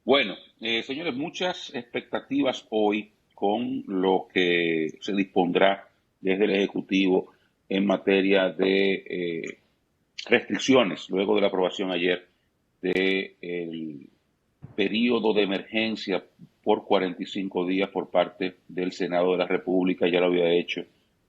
Bueno, señores, muchas expectativas hoy con lo que se dispondrá desde el Ejecutivo en materia de restricciones, luego de la aprobación ayer del periodo de emergencia por 45 días por parte del Senado de la República. Ya lo había hecho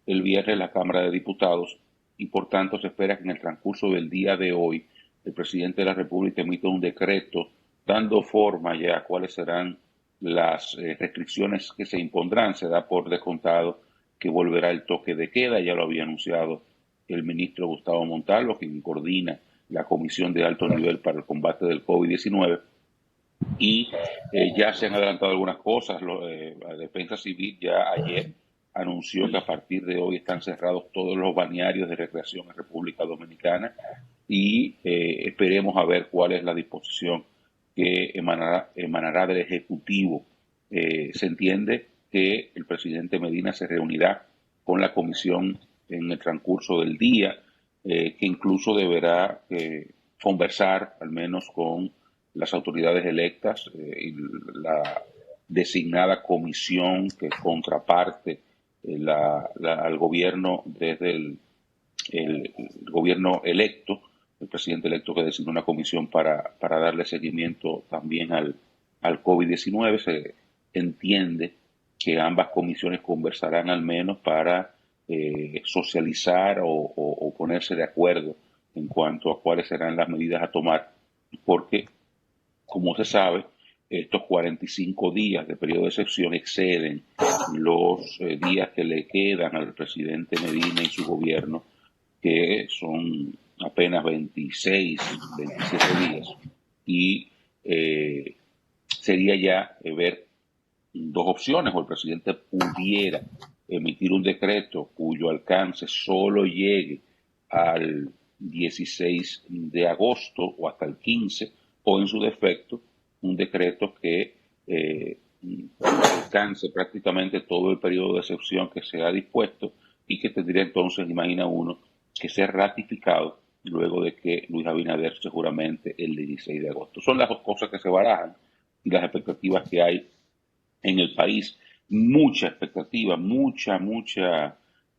el viernes la Cámara de Diputados y por tanto se espera que en el transcurso del día de hoy el presidente de la República emita un decreto dando forma ya a cuáles serán las restricciones que se impondrán. Se da por descontado que volverá el toque de queda, ya lo había anunciado el ministro Gustavo Montalvo, quien coordina la Comisión de Alto Nivel para el Combate del COVID-19, y ya se han adelantado algunas cosas. La Defensa Civil ya ayer anunció que a partir de hoy están cerrados todos los balnearios de recreación en República Dominicana y esperemos a ver cuál es la disposición que emanará del Ejecutivo. Se entiende que el presidente Medina se reunirá con la comisión en el transcurso del día, que incluso deberá conversar al menos con las autoridades electas y la designada comisión que contraparte al gobierno desde el gobierno electo, el presidente electo que designó una comisión para darle seguimiento también al COVID-19. Se entiende que ambas comisiones conversarán al menos para socializar o ponerse de acuerdo en cuanto a cuáles serán las medidas a tomar, porque como se sabe, estos 45 días de periodo de excepción exceden los días que le quedan al presidente Medina y su gobierno, que son apenas 26, 27 días. Y sería ya ver dos opciones: o el presidente pudiera emitir un decreto cuyo alcance solo llegue al 16 de agosto o hasta el 15, o en su defecto un decreto que alcance prácticamente todo el periodo de excepción que se ha dispuesto y que tendría entonces, imagina uno, que ser ratificado luego de que Luis Abinader se juramente el 16 de agosto. Son las dos cosas que se barajan y las expectativas que hay en el país. Mucha expectativa, mucha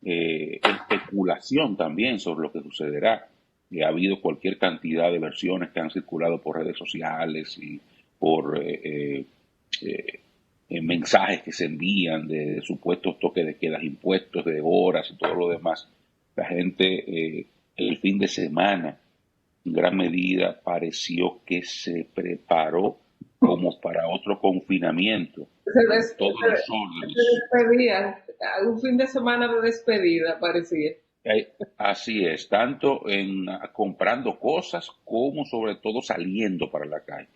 especulación también sobre lo que sucederá. Ha habido cualquier cantidad de versiones que han circulado por redes sociales y por mensajes que se envían de supuestos toques de quedas impuestos, de horas y todo lo demás. La gente el fin de semana en gran medida pareció que se preparó como para otro confinamiento, con todos los Se órdenes. despedían, un fin de semana de despedida parecía. Así es, tanto en comprando cosas como sobre todo saliendo para la calle.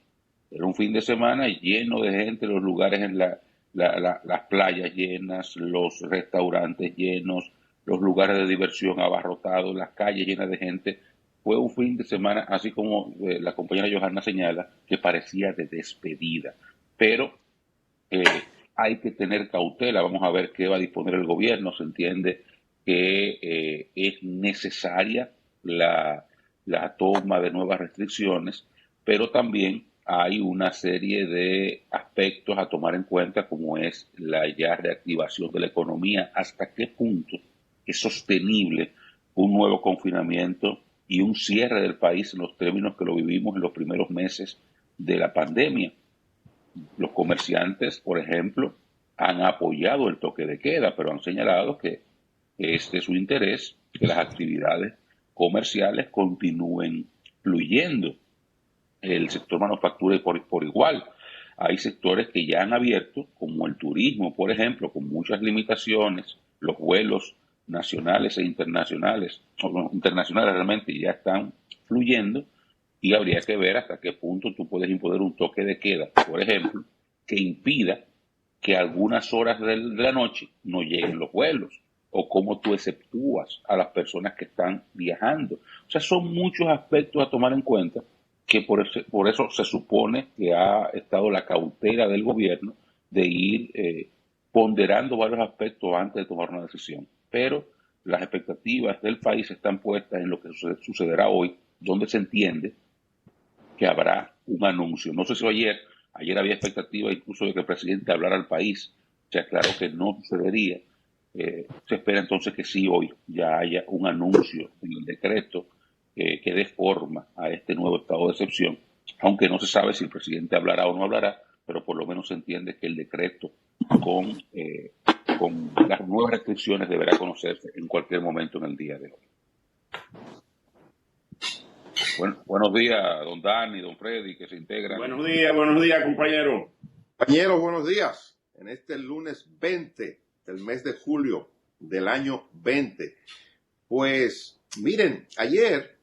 Era un fin de semana lleno de gente, los lugares en las playas llenas, los restaurantes llenos, los lugares de diversión abarrotados, las calles llenas de gente. Fue un fin de semana, así como la compañera Johanna señala, que parecía de despedida. Pero eh, hay que tener cautela. Vamos a ver qué va a disponer el gobierno. Se entiende que es necesaria la toma de nuevas restricciones, pero también hay una serie de aspectos a tomar en cuenta, como es la ya reactivación de la economía. Hasta qué punto es sostenible un nuevo confinamiento y un cierre del país en los términos que lo vivimos en los primeros meses de la pandemia. Los comerciantes, por ejemplo, han apoyado el toque de queda, pero han señalado que es de su interés que las actividades comerciales continúen fluyendo. El sector manufactura por igual. Hay sectores que ya han abierto, como el turismo, por ejemplo, con muchas limitaciones. Los vuelos nacionales e internacionales, o no, internacionales realmente ya están fluyendo, y habría que ver hasta qué punto tú puedes imponer un toque de queda, por ejemplo, que impida que algunas horas de la noche no lleguen los vuelos, o cómo tú exceptúas a las personas que están viajando. O sea, son muchos aspectos a tomar en cuenta, que por eso se supone que ha estado la cautela del gobierno de ir ponderando varios aspectos antes de tomar una decisión. Pero las expectativas del país están puestas en lo que sucederá hoy, donde se entiende que habrá un anuncio. No sé si ayer Ayer había expectativa incluso de que el presidente hablara al país. Se aclaró que no sucedería. Se espera entonces que sí hoy ya haya un anuncio en el decreto que dé forma a este nuevo estado de excepción, aunque no se sabe si el presidente hablará o no hablará, pero por lo menos se entiende que el decreto con, con las nuevas restricciones deberá conocerse en cualquier momento en el día de hoy. Bueno, buenos días, don Dani, don Freddy, que se integran. Buenos días, compañero. Compañeros, buenos días. En este lunes 20 del mes de julio del año 20. Pues miren, ayer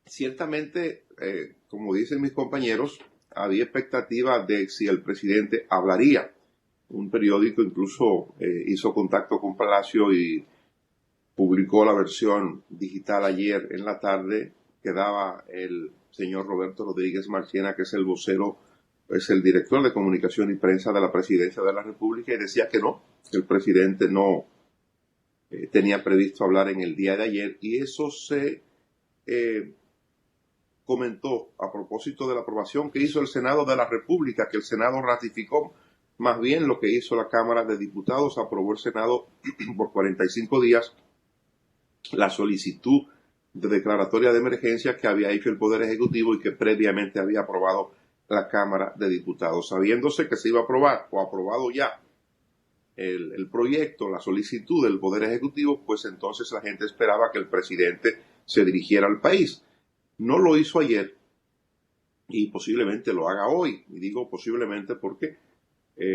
ciertamente, como dicen mis compañeros, había expectativa de si el presidente hablaría. Un periódico incluso hizo contacto con Palacio y publicó la versión digital ayer en la tarde que daba el señor Roberto Rodríguez Marchena, que es el vocero, es el director de comunicación y prensa de la Presidencia de la República, y decía que no, que el presidente no tenía previsto hablar en el día de ayer, y eso se comentó a propósito de la aprobación que hizo el Senado de la República, que el Senado ratificó más bien lo que hizo la Cámara de Diputados. Aprobó el Senado por 45 días la solicitud de declaratoria de emergencia que había hecho el Poder Ejecutivo y que previamente había aprobado la Cámara de Diputados. Sabiéndose que se iba a aprobar o aprobado ya el proyecto, la solicitud del Poder Ejecutivo, pues entonces la gente esperaba que el presidente se dirigiera al país. No lo hizo ayer y posiblemente lo haga hoy. Y digo posiblemente porque,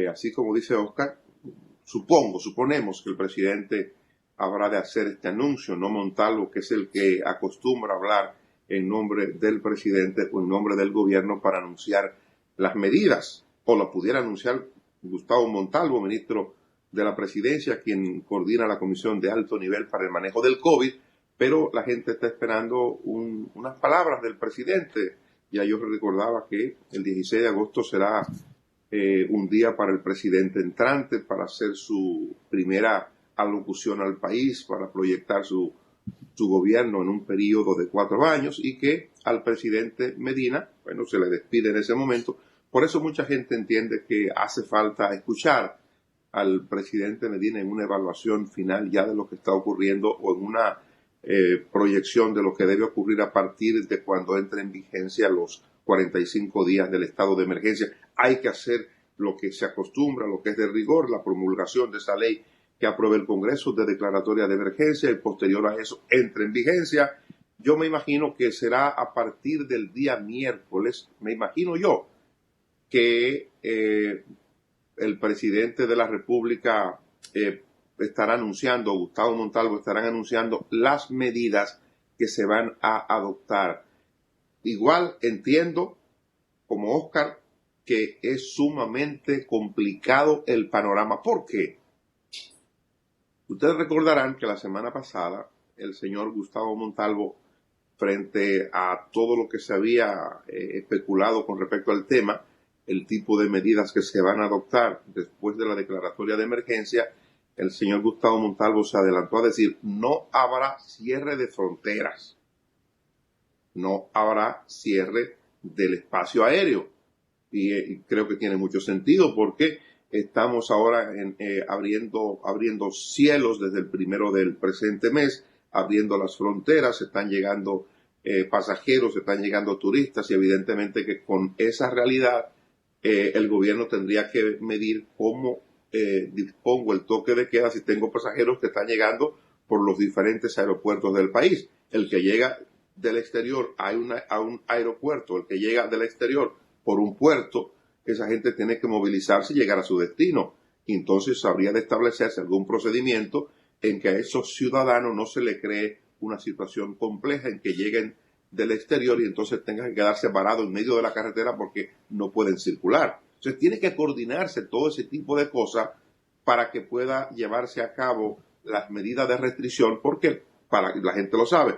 así como dice Oscar, suponemos que el presidente habrá de hacer este anuncio, no Montalvo, que es el que acostumbra hablar en nombre del presidente o en nombre del gobierno para anunciar las medidas, o lo pudiera anunciar Gustavo Montalvo, ministro de la Presidencia, quien coordina la Comisión de Alto Nivel para el Manejo del COVID, pero la gente está esperando unas palabras del presidente. Ya yo recordaba que el 16 de agosto será un día para el presidente entrante, para hacer su primera alocución al país, para proyectar su gobierno en un periodo de 4 años, y que al presidente Medina, bueno, se le despide en ese momento. Por eso mucha gente entiende que hace falta escuchar al presidente Medina en una evaluación final ya de lo que está ocurriendo, o en una proyección de lo que debe ocurrir a partir de cuando entre en vigencia los 45 días del estado de emergencia. Hay que hacer lo que se acostumbra, lo que es de rigor, la promulgación de esa ley que apruebe el Congreso de declaratoria de emergencia, y posterior a eso entre en vigencia. Yo me imagino que será a partir del día miércoles, me imagino yo, que el presidente de la República estará anunciando, Gustavo Montalvo estarán anunciando las medidas que se van a adoptar. Igual entiendo, como Oscar, que es sumamente complicado el panorama. ¿Por qué? Ustedes recordarán que la semana pasada el señor Gustavo Montalvo, frente a todo lo que se había especulado con respecto al tema, el tipo de medidas que se van a adoptar después de la declaratoria de emergencia, el señor Gustavo Montalvo se adelantó a decir: no habrá cierre de fronteras, no habrá cierre del espacio aéreo. Y creo que tiene mucho sentido, porque estamos ahora abriendo cielos desde el 1 del presente mes, abriendo las fronteras, están llegando pasajeros, están llegando turistas, y evidentemente que con esa realidad el gobierno tendría que medir cómo dispongo el toque de queda si tengo pasajeros que están llegando por los diferentes aeropuertos del país. El que llega del exterior a un aeropuerto, el que llega del exterior por un puerto, esa gente tiene que movilizarse y llegar a su destino. Y entonces habría de establecerse algún procedimiento en que a esos ciudadanos no se le cree una situación compleja en que lleguen del exterior y entonces tengan que quedarse parados en medio de la carretera porque no pueden circular. Entonces tiene que coordinarse todo ese tipo de cosas para que pueda llevarse a cabo las medidas de restricción, porque la gente lo sabe,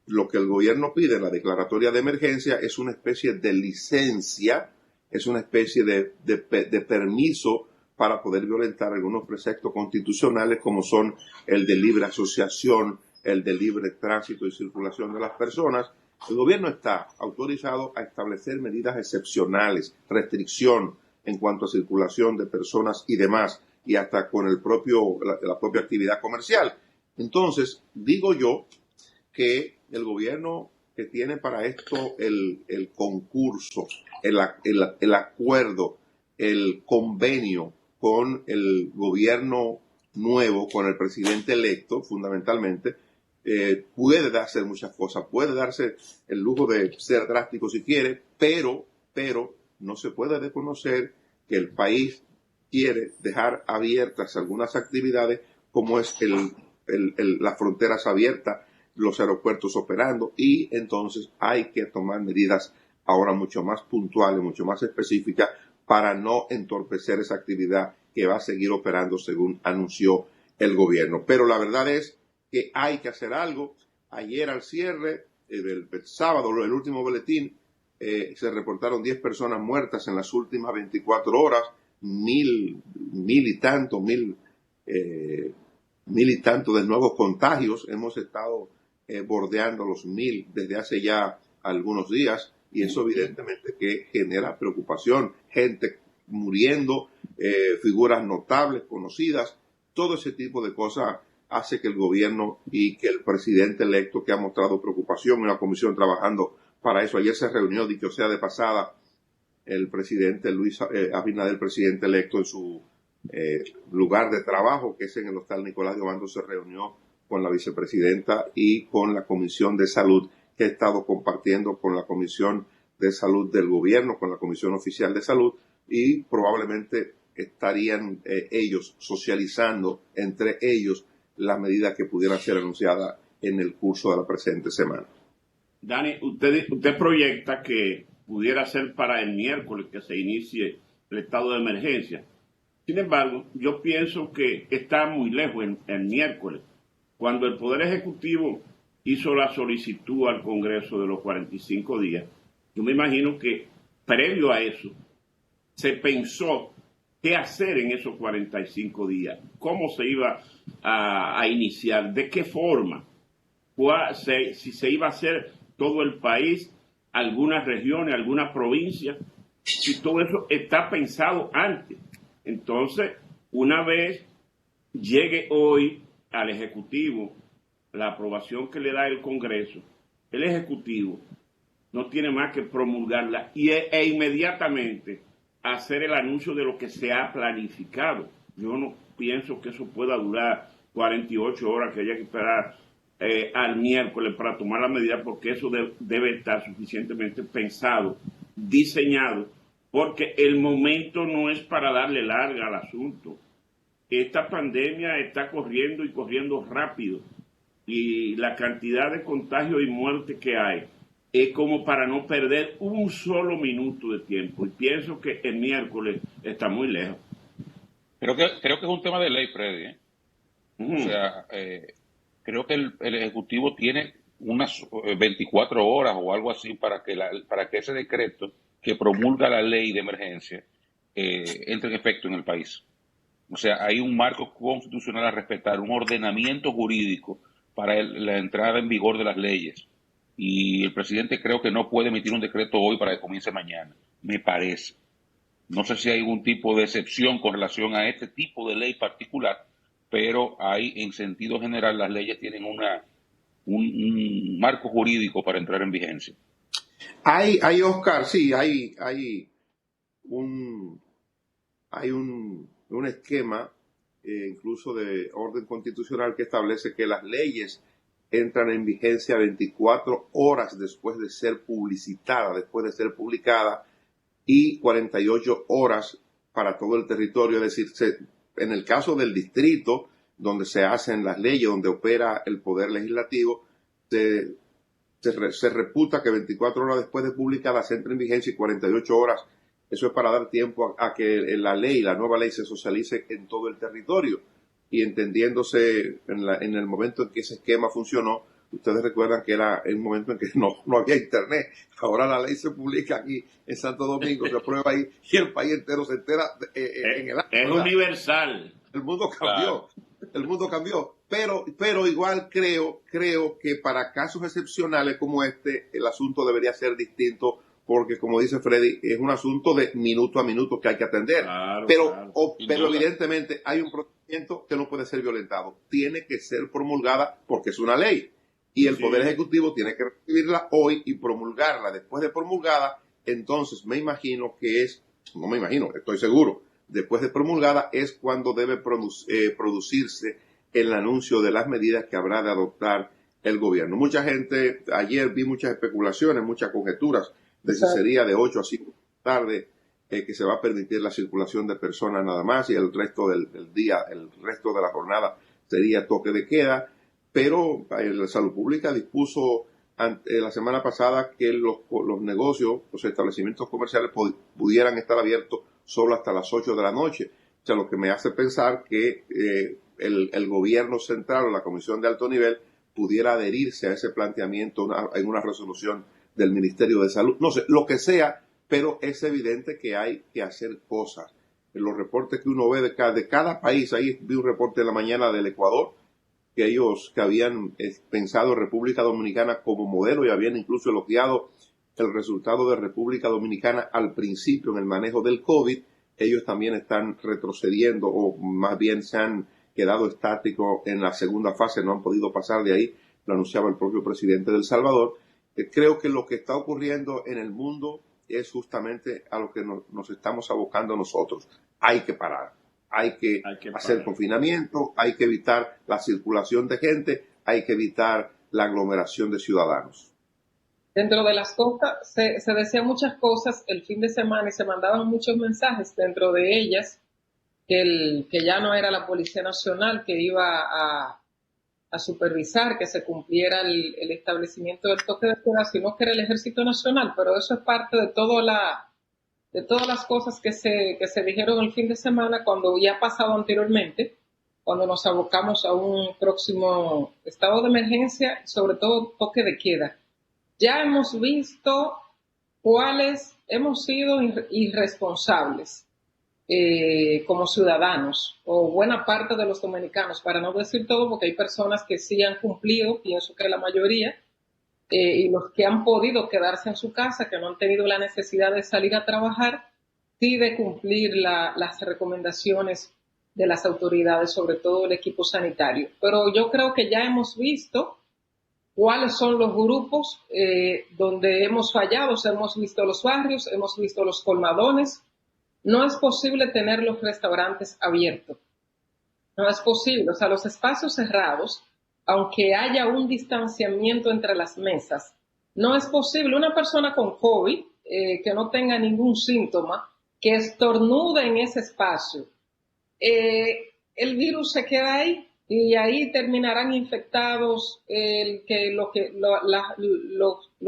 lo que el gobierno pide en la declaratoria de emergencia es una especie de licencia, es una especie de permiso para poder violentar algunos preceptos constitucionales, como son el de libre asociación, el de libre tránsito y circulación de las personas, El gobierno está autorizado a establecer medidas excepcionales, restricción en cuanto a circulación de personas y demás, y hasta con la propia actividad comercial. Entonces, digo yo que el gobierno que tiene para esto el concurso, el acuerdo, el convenio con el gobierno nuevo, con el presidente electo, fundamentalmente, puede hacer muchas cosas, puede darse el lujo de ser drástico si quiere, pero no se puede desconocer que el país quiere dejar abiertas algunas actividades como es las fronteras abiertas, los aeropuertos operando, y entonces hay que tomar medidas ahora mucho más puntuales, mucho más específicas para no entorpecer esa actividad que va a seguir operando según anunció el gobierno. Pero la verdad es que hay que hacer algo. Ayer al cierre, el sábado, el último boletín, se reportaron 10 personas muertas en las últimas 24 horas, mil y tanto de nuevos contagios. Hemos estado bordeando los 1000 desde hace ya algunos días, y eso evidentemente que genera preocupación, gente muriendo, figuras notables, conocidas, todo ese tipo de cosas hace que el gobierno y que el presidente electo, que ha mostrado preocupación en la comisión trabajando para eso. Ayer se reunió, dicho sea de pasada, el presidente Luis Abinader, el presidente electo, en su lugar de trabajo, que es en el Hostal Nicolás de Obando, se reunió con la vicepresidenta y con la Comisión de Salud, que ha estado compartiendo con la Comisión de Salud del gobierno, con la Comisión Oficial de Salud, y probablemente estarían ellos socializando entre ellos las medidas que pudieran ser anunciadas en el curso de la presente semana. Dani, usted proyecta que pudiera ser para el miércoles que se inicie el estado de emergencia. Sin embargo, yo pienso que está muy lejos el miércoles. Cuando el Poder Ejecutivo hizo la solicitud al Congreso de los 45 días, yo me imagino que previo a eso se pensó qué hacer en esos 45 días, cómo se iba a iniciar, de qué forma, si se iba a hacer todo el país, algunas regiones, algunas provincias, y todo eso está pensado antes. Entonces, una vez llegue hoy al Ejecutivo la aprobación que le da el Congreso, el Ejecutivo no tiene más que promulgarla e inmediatamente hacer el anuncio de lo que se ha planificado. Yo no pienso que eso pueda durar 48 horas, que haya que esperar al miércoles para tomar la medida, porque eso debe estar suficientemente pensado, diseñado, porque el momento no es para darle larga al asunto. Esta pandemia está corriendo y corriendo rápido, y la cantidad de contagios y muertes que hay es como para no perder un solo minuto de tiempo, y pienso que el miércoles está muy lejos. Creo que es un tema de ley, Freddy, ¿eh? O sea, creo que el Ejecutivo tiene unas 24 horas o algo así para que ese decreto que promulga la ley de emergencia entre en efecto en el país. O sea, hay un marco constitucional a respetar, un ordenamiento jurídico para la entrada en vigor de las leyes. Y el presidente creo que no puede emitir un decreto hoy para que comience mañana, me parece. No sé si hay algún tipo de excepción con relación a este tipo de ley particular, pero en sentido general las leyes tienen un marco jurídico para entrar en vigencia. Oscar, sí, hay un esquema, incluso de orden constitucional, que establece que las leyes entran en vigencia 24 horas después de ser publicitada, después de ser publicada, y 48 horas para todo el territorio. Es decir, en el caso del distrito donde se hacen las leyes, donde opera el poder legislativo, se reputa que 24 horas después de publicadas entra en vigencia, y 48 horas, eso es para dar tiempo a que la nueva ley se socialice en todo el territorio. Y entendiéndose en el momento en que ese esquema funcionó, ustedes recuerdan que era un momento en que no había internet. Ahora la ley se publica aquí en Santo Domingo, se aprueba ahí, y el país entero se entera en el acto. Es universal. El mundo cambió. Claro. El mundo cambió. pero igual creo que para casos excepcionales como este, el asunto debería ser distinto, porque como dice Freddy, es un asunto de minuto a minuto que hay que atender. Claro, Pero, claro, pero evidentemente hay un procedimiento que no puede ser violentado. Tiene que ser promulgada porque es una ley. Y el Poder Ejecutivo tiene que recibirla hoy y promulgarla. Después de promulgada, entonces me imagino que es, no me imagino, estoy seguro, después de promulgada es cuando debe producirse el anuncio de las medidas que habrá de adoptar el gobierno. Mucha gente, ayer vi muchas especulaciones, muchas conjeturas de si sería de 8 a 5 de la tarde que se va a permitir la circulación de personas nada más y el resto del día, el resto de la jornada sería toque de queda, pero la Salud Pública dispuso la semana pasada que los negocios, los establecimientos comerciales pudieran estar abiertos solo hasta las 8 de la noche. O sea, lo que me hace pensar que el gobierno central o la Comisión de Alto Nivel pudiera adherirse a ese planteamiento en una resolución del Ministerio de Salud. No sé, lo que sea, pero es evidente que hay que hacer cosas. En los reportes que uno ve de cada país, ahí vi un reporte en la mañana del Ecuador, que habían pensado República Dominicana como modelo y habían incluso elogiado el resultado de República Dominicana al principio en el manejo del COVID. Ellos también están retrocediendo o más bien se han quedado estáticos en la segunda fase, no han podido pasar de ahí, lo anunciaba el propio presidente de El Salvador. Creo que lo que está ocurriendo en el mundo es justamente a lo que nos estamos abocando nosotros. Hay que parar. Hay que hacer confinamiento, hay que evitar la circulación de gente, hay que evitar la aglomeración de ciudadanos. Dentro de las cosas, se decían muchas cosas el fin de semana y se mandaban muchos mensajes, dentro de ellas que ya no era la Policía Nacional que iba a supervisar que se cumpliera el establecimiento del toque de queda, sino que era el Ejército Nacional, pero eso es parte de todas las cosas que se dijeron el fin de semana, cuando ya ha pasado anteriormente, cuando nos abocamos a un próximo estado de emergencia, sobre todo toque de queda. Ya hemos visto cuáles hemos sido irresponsables como ciudadanos, o buena parte de los dominicanos, para no decir todo, porque hay personas que sí han cumplido, pienso que la mayoría, y los que han podido quedarse en su casa, que no han tenido la necesidad de salir a trabajar, sí de cumplir las recomendaciones de las autoridades, sobre todo el equipo sanitario. Pero yo creo que ya hemos visto cuáles son los grupos donde hemos fallado. Hemos visto los barrios, hemos visto los colmadones. No es posible tener los restaurantes abiertos. No es posible. O sea, los espacios cerrados, aunque haya un distanciamiento entre las mesas, no es posible. Una persona con COVID, que no tenga ningún síntoma, que estornude en ese espacio, el virus se queda ahí y ahí terminarán infectados los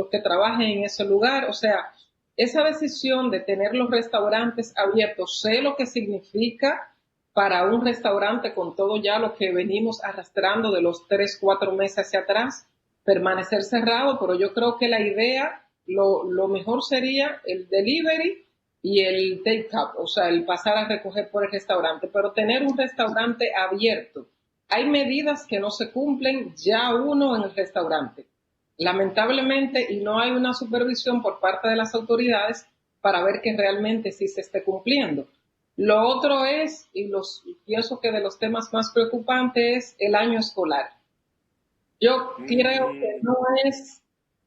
que trabajen en ese lugar. O sea, esa decisión de tener los restaurantes abiertos, sé lo que significa para un restaurante con todo ya lo que venimos arrastrando de los 3-4 meses hacia atrás, permanecer cerrado, pero yo creo que la idea, lo mejor sería el delivery y el take-up, o sea, el pasar a recoger por el restaurante, pero tener un restaurante abierto. Hay medidas que no se cumplen ya uno en el restaurante, lamentablemente, y no hay una supervisión por parte de las autoridades para ver que realmente sí se esté cumpliendo. Lo otro es, y pienso que de los temas más preocupantes, es el año escolar. Yo creo que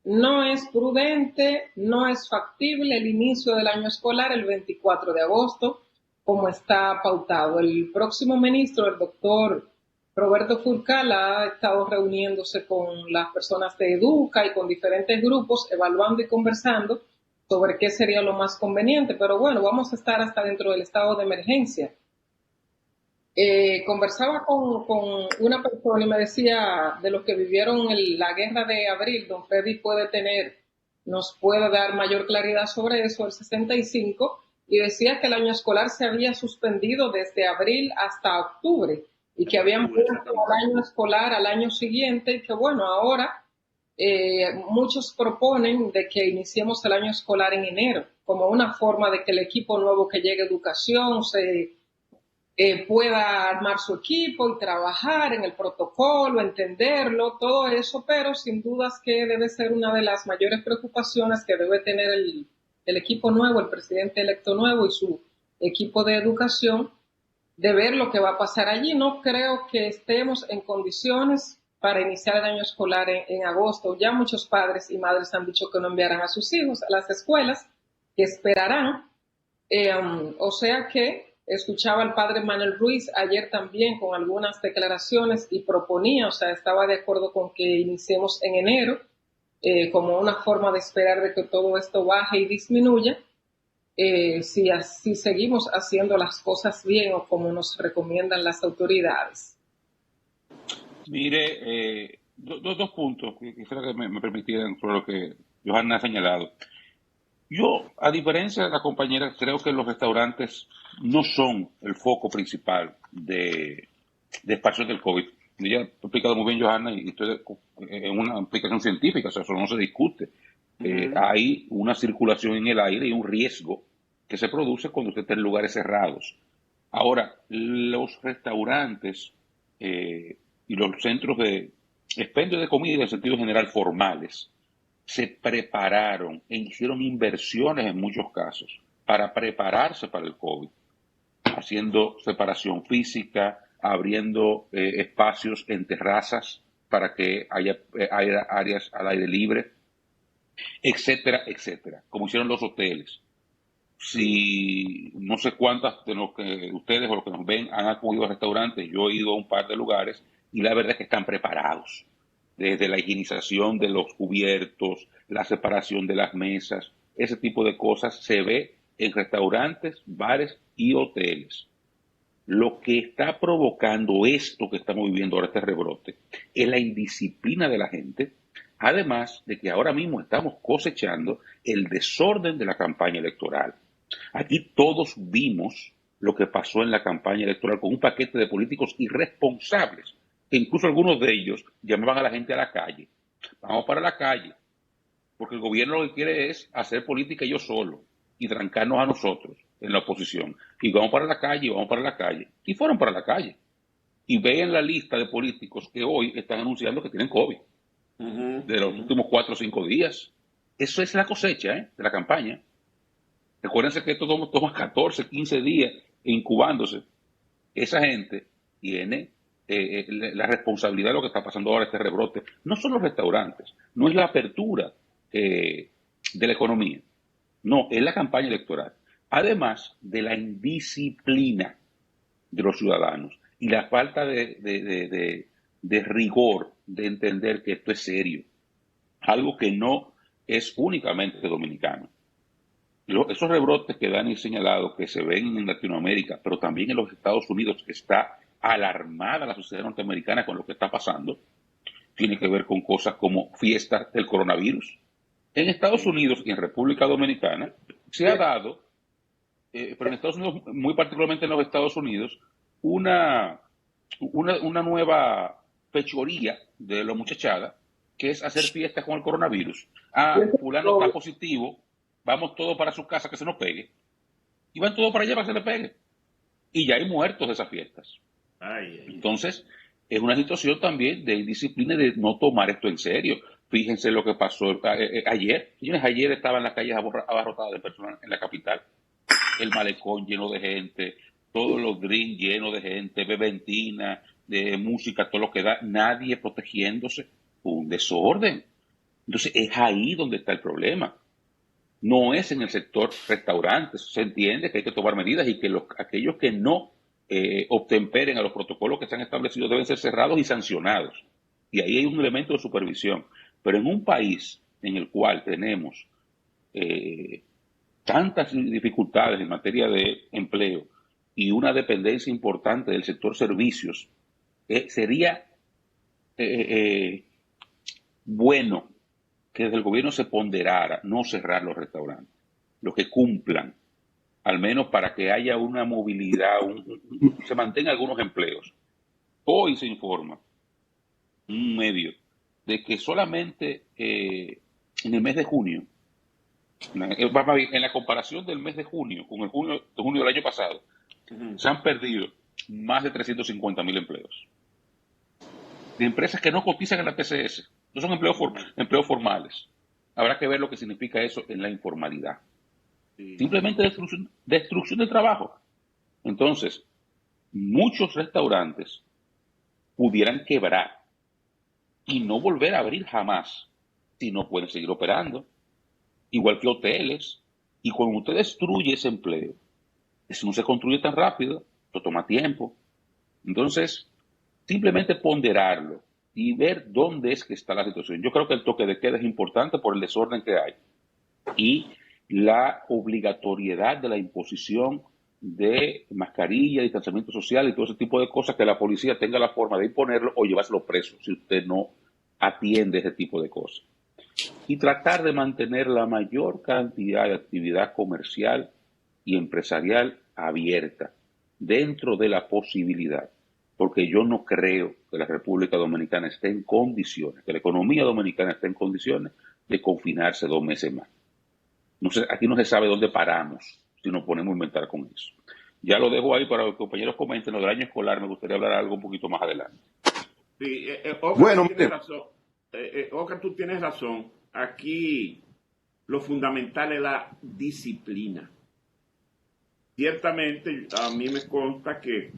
no es prudente, no es factible el inicio del año escolar el 24 de agosto, como está pautado. El próximo ministro, el doctor Roberto Fulcal, ha estado reuniéndose con las personas de Educa y con diferentes grupos, evaluando y conversando sobre qué sería lo más conveniente. Pero bueno, vamos a estar hasta dentro del estado de emergencia. Conversaba con una persona y me decía, de los que vivieron la guerra de abril, don Freddy nos puede dar mayor claridad sobre eso, el 65, y decía que el año escolar se había suspendido desde abril hasta octubre y que habían puesto el año escolar al año siguiente, y que bueno, ahora muchos proponen de que iniciemos el año escolar en enero, como una forma de que el equipo nuevo que llegue a educación pueda armar su equipo y trabajar en el protocolo, entenderlo, todo eso, pero sin dudas que debe ser una de las mayores preocupaciones que debe tener el equipo nuevo, el presidente electo nuevo y su equipo de educación, de ver lo que va a pasar allí. No creo que estemos en condiciones para iniciar el año escolar en agosto. Ya muchos padres y madres han dicho que no enviarán a sus hijos a las escuelas, que esperarán. O sea que escuchaba al padre Manuel Ruiz ayer también con algunas declaraciones y proponía, o sea, estaba de acuerdo con que iniciemos en enero, como una forma de esperar de que todo esto baje y disminuya, si seguimos haciendo las cosas bien o como nos recomiendan las autoridades. Mire, dos puntos que quisiera que me permitieran sobre lo que Johanna ha señalado. Yo, a diferencia de la compañera, creo que los restaurantes no son el foco principal de expansión del COVID. Ella ha explicado muy bien, Johanna, y estoy en una aplicación científica, o sea, eso no se discute. Hay una circulación en el aire y un riesgo que se produce cuando usted está en lugares cerrados. Ahora, los restaurantes y los centros de expendio de comida en sentido general formales se prepararon e hicieron inversiones en muchos casos para prepararse para el COVID, haciendo separación física, abriendo espacios en terrazas para que haya áreas al aire libre, etcétera, etcétera, como hicieron los hoteles. Si no sé cuántas de los que ustedes o los que nos ven han acudido a restaurantes, yo he ido a un par de lugares y la verdad es que están preparados. Desde la higienización de los cubiertos, la separación de las mesas, ese tipo de cosas se ve en restaurantes, bares y hoteles. Lo que está provocando esto que estamos viviendo ahora, este rebrote, es la indisciplina de la gente, además de que ahora mismo estamos cosechando el desorden de la campaña electoral. Aquí todos vimos lo que pasó en la campaña electoral con un paquete de políticos irresponsables, que incluso algunos de ellos llamaban a la gente a la calle. Vamos para la calle, porque el gobierno lo que quiere es hacer política ellos solos y trancarnos a nosotros en la oposición. Y vamos para la calle, vamos para la calle. Y fueron para la calle. Y vean la lista de políticos que hoy están anunciando que tienen COVID de los últimos 4 o 5 días. Eso es la cosecha de la campaña. Recuérdense que esto toma 14, 15 días incubándose. Esa gente tiene la responsabilidad de lo que está pasando ahora, este rebrote. No son los restaurantes, no es la apertura de la economía, no, es la campaña electoral. Además de la indisciplina de los ciudadanos y la falta de rigor, de entender que esto es serio, algo que no es únicamente dominicano. Esos rebrotes que Dani ha señalado, que se ven en Latinoamérica, pero también en los Estados Unidos, que está alarmada la sociedad norteamericana con lo que está pasando, tiene que ver con cosas como fiestas del coronavirus. En Estados Unidos y en República Dominicana se ha dado, pero en Estados Unidos, muy particularmente en los Estados Unidos, una nueva fechoría de la muchachada, que es hacer fiestas con el coronavirus. Fulano está positivo, vamos todos para su casa que se nos pegue. Y van todos para allá para que se le pegue. Y ya hay muertos de esas fiestas. Entonces, es una situación también de indisciplina, de no tomar esto en serio. Fíjense lo que pasó ayer. Ayer estaban las calles abarrotadas de personas en la capital. El malecón lleno de gente, todos los drinks llenos de gente, beventina, de música, todo lo que da, nadie protegiéndose. Un desorden. Entonces, es ahí donde está el problema. No es en el sector restaurantes. Se entiende que hay que tomar medidas y que aquellos que no obtemperen a los protocolos que se han establecido deben ser cerrados y sancionados. Y ahí hay un elemento de supervisión. Pero en un país en el cual tenemos tantas dificultades en materia de empleo y una dependencia importante del sector servicios, sería bueno que desde el gobierno se ponderara no cerrar los restaurantes, los que cumplan, al menos para que haya una movilidad, se mantengan algunos empleos. Hoy se informa, un medio, de que solamente en el mes de junio, en la comparación del mes de junio con el junio del año pasado, se han perdido más de 350.000 empleos. De empresas que no cotizan en la TCS. No son empleos formales. Habrá que ver lo que significa eso en la informalidad. Sí. Simplemente destrucción del trabajo. Entonces, muchos restaurantes pudieran quebrar y no volver a abrir jamás si no pueden seguir operando. Igual que hoteles. Y cuando usted destruye ese empleo, eso no se construye tan rápido, eso toma tiempo. Entonces, simplemente ponderarlo y ver dónde es que está la situación. Yo creo que el toque de queda es importante por el desorden que hay y la obligatoriedad de la imposición de mascarilla, distanciamiento social y todo ese tipo de cosas, que la policía tenga la forma de imponerlo o llevárselo preso si usted no atiende ese tipo de cosas. Y tratar de mantener la mayor cantidad de actividad comercial y empresarial abierta dentro de la posibilidad, porque yo no creo que la República Dominicana esté en condiciones, que la economía dominicana esté en condiciones de confinarse 2 meses más. No sé, aquí no se sabe dónde paramos si nos ponemos a inventar con eso. Ya lo dejo ahí para que los compañeros comenten. Lo del año escolar me gustaría hablar algo un poquito más adelante. Sí, Oscar, Bueno, tú tienes razón. Oscar, tú tienes razón. Aquí lo fundamental es la disciplina. Ciertamente, a mí me consta que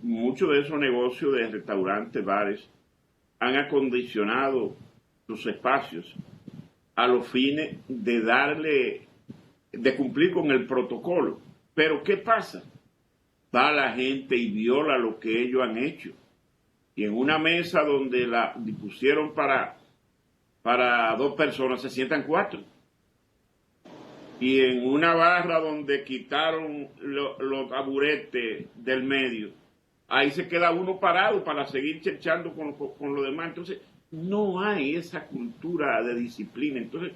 muchos de esos negocios de restaurantes, bares, han acondicionado sus espacios a los fines de cumplir con el protocolo. Pero ¿qué pasa? Va la gente y viola lo que ellos han hecho. Y en una mesa donde la dispusieron para 2 personas, se sientan 4. Y en una barra donde quitaron los taburetes del medio, ahí se queda uno parado para seguir cherchando con lo demás. Entonces, no hay esa cultura de disciplina. Entonces,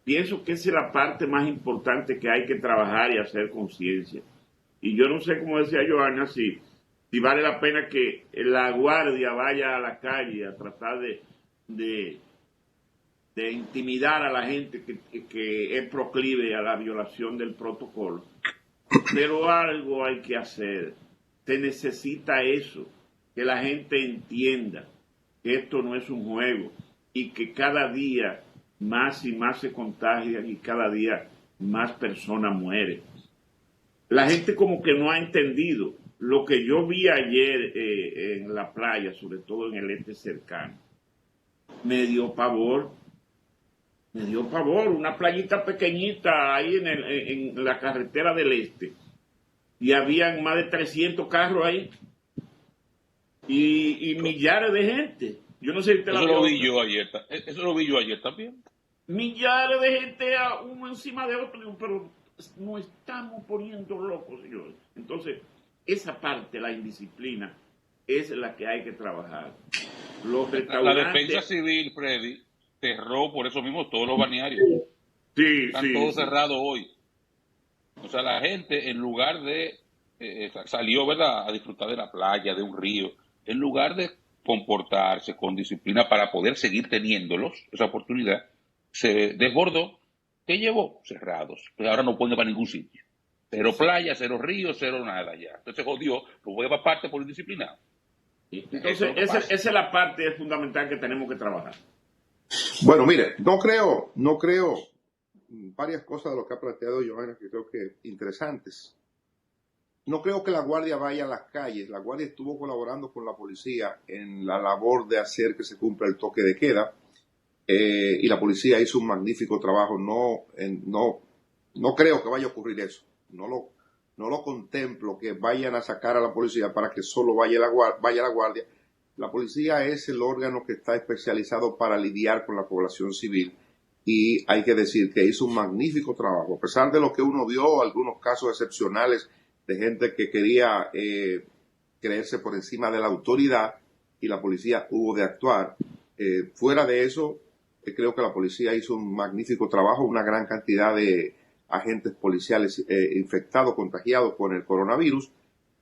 pienso que esa es la parte más importante que hay que trabajar y hacer conciencia. Y yo no sé, como decía Johanna, si vale la pena que la guardia vaya a la calle a tratar de intimidar a la gente que es proclive a la violación del protocolo. Pero algo hay que hacer. Se necesita eso, que la gente entienda que esto no es un juego y que cada día más y más se contagian y cada día más personas mueren. La gente como que no ha entendido lo que yo vi ayer en la playa, sobre todo en el este cercano. Me dio pavor, una playita pequeñita ahí en la carretera del este. Y habían más de 300 carros ahí. Y millares de gente. Yo no sé si usted la vio. Eso lo vi yo ayer también. Millares de gente uno encima de otro. Pero nos estamos poniendo locos, señores. Entonces, esa parte, la indisciplina, es la que hay que trabajar. Los restaurantes... La defensa civil, Freddy, cerró por eso mismo todos los balnearios. Están todos cerrados hoy. O sea, la gente, en lugar de salió, ¿verdad?, a disfrutar de la playa, de un río, en lugar de comportarse con disciplina para poder seguir teniéndolos, esa oportunidad, se desbordó. ¿Qué llevó? Cerrados. Pues ahora no pueden ir para ningún sitio. Cero playa, cero río, cero nada ya. Entonces jodió, lo voy a para parte por indisciplinado. Entonces, esa es la parte fundamental que tenemos que trabajar. Bueno, mire, no creo varias cosas de lo que ha planteado Johanna que creo que interesantes. No creo que la Guardia vaya a las calles. La Guardia estuvo colaborando con la policía en la labor de hacer que se cumpla el toque de queda y la policía hizo un magnífico trabajo. No creo que vaya a ocurrir eso. No lo contemplo que vayan a sacar a la policía para que solo vaya la Guardia. La policía es el órgano que está especializado para lidiar con la población civil y hay que decir que hizo un magnífico trabajo. A pesar de lo que uno vio, algunos casos excepcionales de gente que quería creerse por encima de la autoridad y la policía hubo de actuar. Fuera de eso, creo que la policía hizo un magnífico trabajo, una gran cantidad de agentes policiales infectados, contagiados con el coronavirus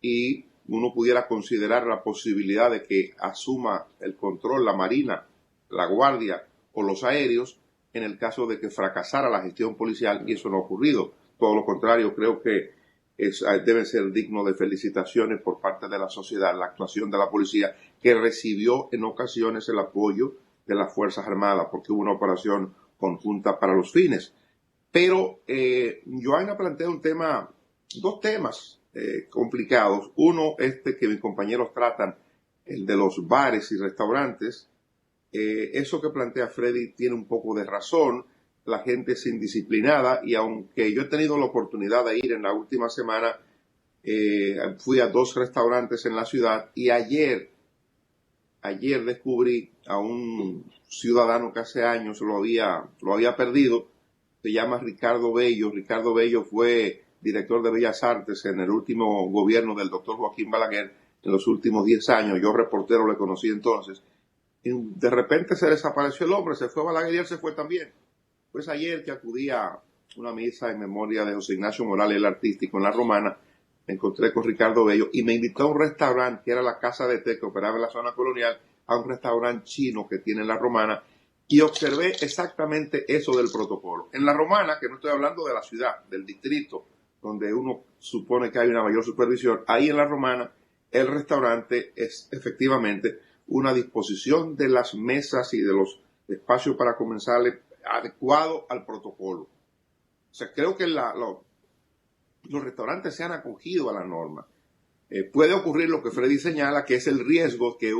y uno pudiera considerar la posibilidad de que asuma el control la Marina, la Guardia o los aéreos en el caso de que fracasara la gestión policial y eso no ha ocurrido. Todo lo contrario, creo que debe ser digno de felicitaciones por parte de la sociedad, la actuación de la policía, que recibió en ocasiones el apoyo de las Fuerzas Armadas, porque hubo una operación conjunta para los fines. Pero Joanna plantea dos temas complicados. Uno, que mis compañeros tratan, el de los bares y restaurantes. Eso que plantea Freddy tiene un poco de razón. La gente es indisciplinada, y aunque yo he tenido la oportunidad de ir en la última semana, fui a 2 restaurantes en la ciudad, y ayer descubrí a un ciudadano que hace años lo había perdido. Se llama Ricardo Bello. Ricardo Bello fue director de Bellas Artes en el último gobierno del doctor Joaquín Balaguer, en los últimos 10 años. Yo, reportero, le conocí entonces. Y de repente se desapareció el hombre, se fue a Balaguer y él se fue también. Pues ayer, que acudí a una misa en memoria de José Ignacio Morales, el artístico, en La Romana, me encontré con Ricardo Bello y me invitó a un restaurante que era la Casa de Té, que operaba en la zona colonial, a un restaurante chino que tiene en La Romana, y observé exactamente eso del protocolo. En La Romana, que no estoy hablando de la ciudad, del distrito, donde uno supone que hay una mayor supervisión, ahí en La Romana, el restaurante es efectivamente una disposición de las mesas y de los espacios para comensales adecuado al protocolo. O sea, creo que los restaurantes se han acogido a la norma. Puede ocurrir lo que Freddy señala, que es el riesgo que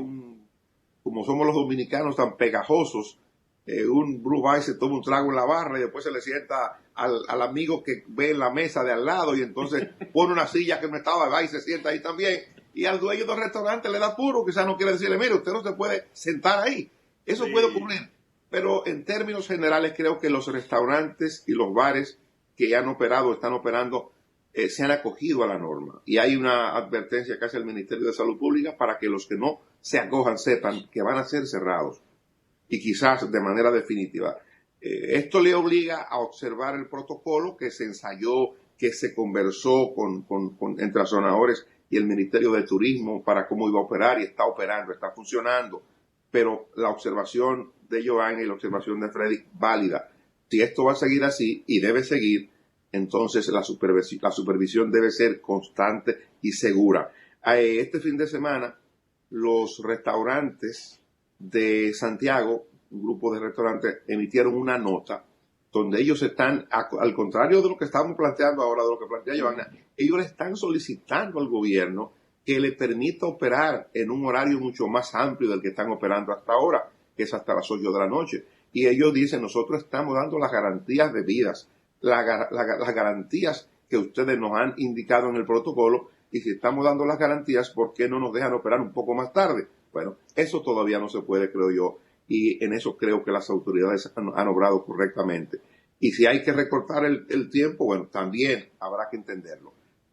como somos los dominicanos tan pegajosos, un Blue se toma un trago en la barra y después se le sienta al amigo que ve en la mesa de al lado, y entonces pone una silla que no estaba, va y se sienta ahí también, y al dueño del restaurante le da puro, quizás no quiere decirle, mire, usted no se puede sentar ahí. Eso puede ocurrir. Pero en términos generales creo que los restaurantes y los bares que ya han operado, están operando, se han acogido a la norma. Y hay una advertencia que hace el Ministerio de Salud Pública para que los que no se acojan sepan que van a ser cerrados, y quizás de manera definitiva. Esto le obliga a observar el protocolo que se ensayó, que se conversó entre azonadores y el Ministerio de Turismo para cómo iba a operar, y está operando, está funcionando. Pero la observación de Joanna y la observación de Freddy, válida. Si esto va a seguir así, y debe seguir, entonces la supervisión debe ser constante y segura. Este fin de semana, los restaurantes de Santiago, un grupo de restaurantes, emitieron una nota donde ellos están, al contrario de lo que estamos planteando ahora, de lo que plantea Joanna, ellos le están solicitando al gobierno que le permita operar en un horario mucho más amplio del que están operando hasta ahora, que es hasta las 8 de la noche. Y ellos dicen, nosotros estamos dando las garantías debidas, las garantías que ustedes nos han indicado en el protocolo, y si estamos dando las garantías, ¿por qué no nos dejan operar un poco más tarde? Bueno, eso todavía no se puede, creo yo, y en eso creo que las autoridades han obrado correctamente. Y si hay que recortar el tiempo, bueno, también habrá que entenderlo.